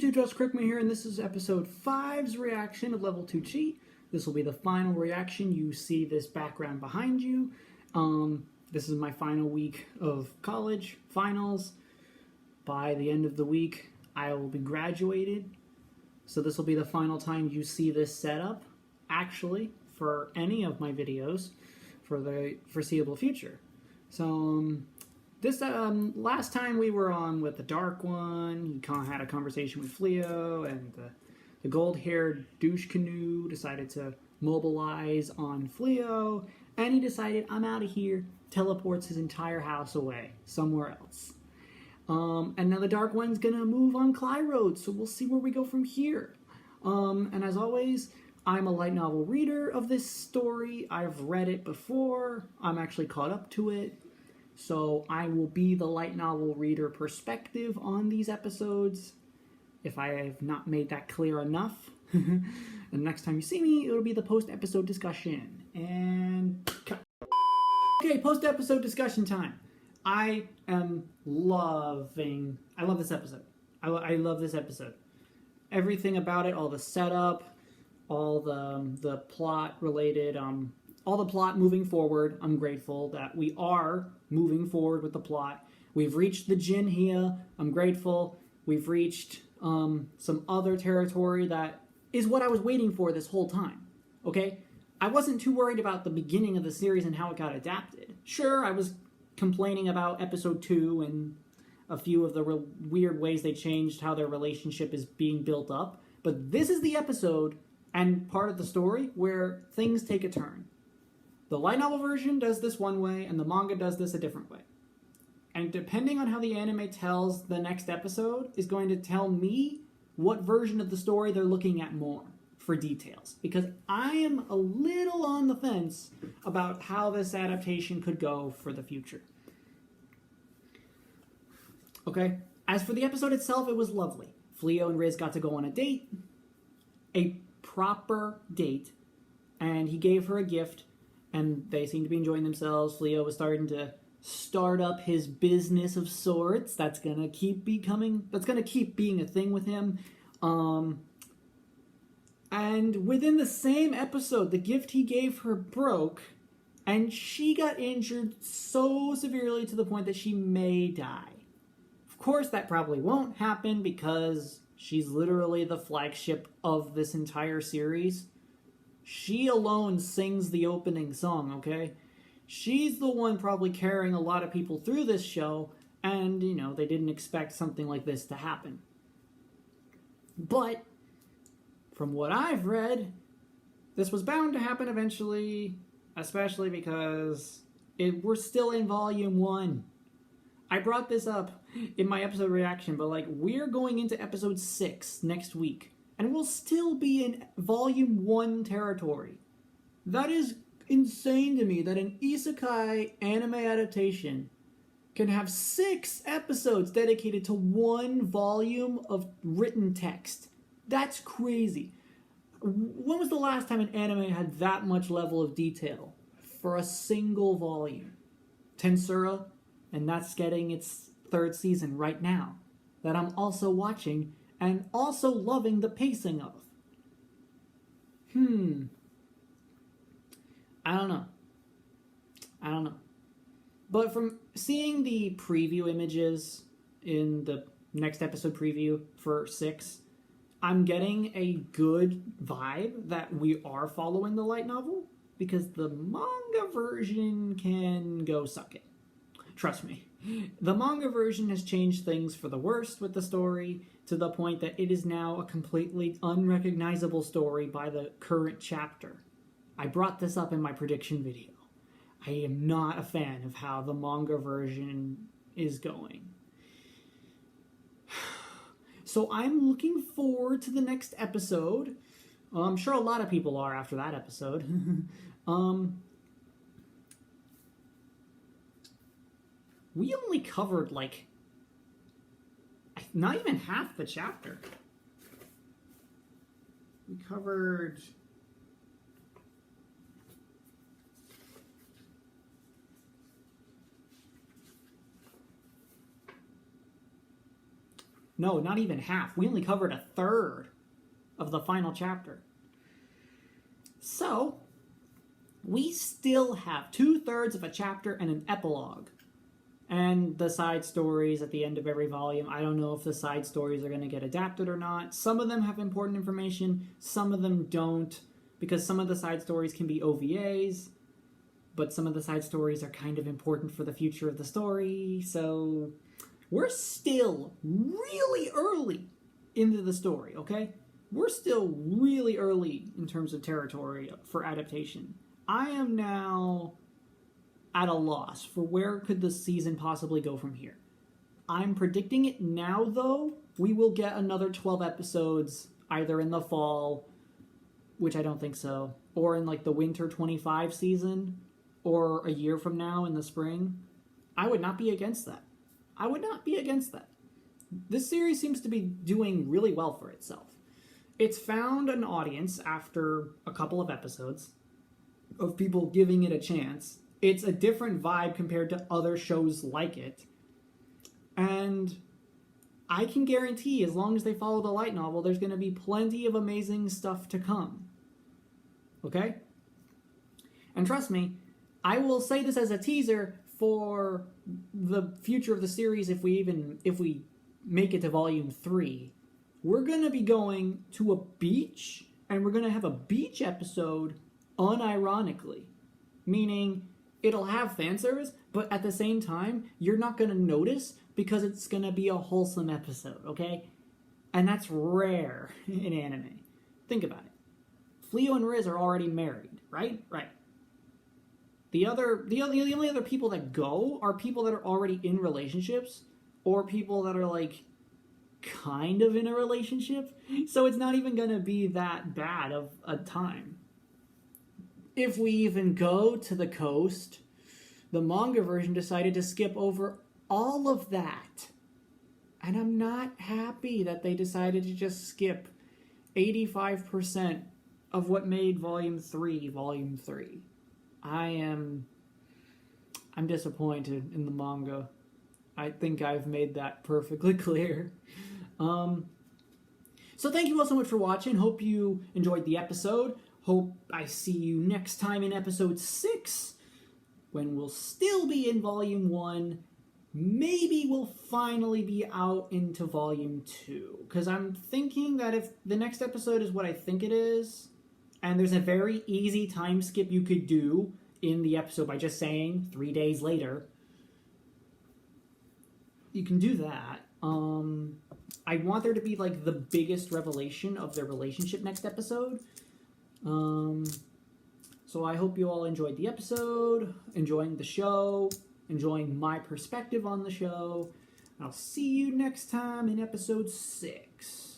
YouTube, Josh Crickman here, and this is episode 5's reaction of Level 2 Cheat. This will be the final reaction. You see this background behind you. This is my final week of college, finals. By the end of the week, I will be graduated. So this will be the final time you see this setup, actually, for any of my videos for the foreseeable future. So, this last time we were on with the Dark One, he kind of had a conversation with Fleo, and the gold-haired douche canoe decided to mobilize on Fleo, and he decided, I'm out of here, teleports his entire house away, somewhere else. And now the Dark One's gonna move on Clyroad, so we'll see where we go from here. And as always, I'm a light novel reader of this story. I've read it before. I'm actually caught up to it. So I will be the light novel reader perspective on these episodes, if I have not made that clear enough. And next time you see me, it'll be the post-episode discussion. And cut. Okay, post-episode discussion time. I love this episode. I love this episode. Everything about it, all the setup, all the plot related, all the plot moving forward. I'm grateful that we are moving forward with the plot. We've reached the Jinhia. I'm grateful. We've reached some other territory that is what I was waiting for this whole time. Okay? I wasn't too worried about the beginning of the series and how it got adapted. Sure, I was complaining about episode 2 and a few of the weird ways they changed how their relationship is being built up. But this is the episode and part of the story where things take a turn. The light novel version does this one way, and the manga does this a different way. And depending on how the anime tells the next episode is going to tell me what version of the story they're looking at more for details. Because I am a little on the fence about how this adaptation could go for the future. Okay, as for the episode itself, it was lovely. Fleo and Riz got to go on a date, a proper date, and he gave her a gift, and they seemed to be enjoying themselves. Fleo was starting to start up his business of sorts. That's gonna keep being a thing with him. And within the same episode, the gift he gave her broke, and she got injured so severely to the point that she may die. Of course, that probably won't happen because she's literally the flagship of this entire series. She alone sings the opening song, okay? She's the one probably carrying a lot of people through this show, and, you know, they didn't expect something like this to happen. But, from what I've read, this was bound to happen eventually, especially because we're still in Volume 1. I brought this up in my episode reaction, but, like, we're going into episode 6 next week. And we'll still be in Volume 1 territory. That is insane to me that an isekai anime adaptation can have 6 episodes dedicated to one volume of written text. That's crazy. When was the last time an anime had that much level of detail for a single volume? Tensura, and that's getting its 3rd season right now, that I'm also watching and also loving the pacing of. I don't know. But from seeing the preview images in the next episode preview for 6, I'm getting a good vibe that we are following the light novel, because the manga version can go suck it. Trust me. The manga version has changed things for the worst with the story, to the point that it is now a completely unrecognizable story by the current chapter. I brought this up in my prediction video. I am not a fan of how the manga version is going. So I'm looking forward to the next episode. I'm sure a lot of people are after that episode. We only covered, like, not even half the chapter. We covered... No, not even half. We only covered a third of the final chapter. So, we still have 2/3 of a chapter and an epilogue. And the side stories at the end of every volume. I don't know if the side stories are going to get adapted or not. Some of them have important information, some of them don't, because some of the side stories can be OVAs, but some of the side stories are kind of important for the future of the story. So we're still really early into the story, okay? We're still really early in terms of territory for adaptation. I am now at a loss for where could the season possibly go from here. I'm predicting it now, though. We will get another 12 episodes either in the fall, which I don't think so, or in like the winter 25 season, or a year from now in the spring. I would not be against that. I would not be against that. This series seems to be doing really well for itself. It's found an audience after a couple of episodes of people giving it a chance. It's a different vibe compared to other shows like it. And I can guarantee, as long as they follow the light novel, there's going to be plenty of amazing stuff to come. Okay? And trust me, I will say this as a teaser for the future of the series if we make it to volume 3. We're going to be going to a beach, and we're going to have a beach episode unironically. Meaning, it'll have fan service, but at the same time, you're not going to notice because it's going to be a wholesome episode, okay? And that's rare in anime. Think about it. Fleo and Riz are already married, right? Right. The only other people that go are people that are already in relationships or people that are like kind of in a relationship. So it's not even going to be that bad of a time. If we even go to the coast, the manga version decided to skip over all of that. And I'm not happy that they decided to just skip 85% of what made Volume 3, Volume 3. I'm disappointed in the manga. I think I've made that perfectly clear. So thank you all so much for watching. Hope you enjoyed the episode. Hope I see you next time in episode 6, when we'll still be in volume 1. Maybe we'll finally be out into volume 2. Because I'm thinking that if the next episode is what I think it is, and there's a very easy time skip you could do in the episode by just saying 3 days later, you can do that. I want there to be like the biggest revelation of their relationship next episode. So I hope you all enjoyed the episode, enjoying the show, enjoying my perspective on the show. I'll see you next time in episode 6.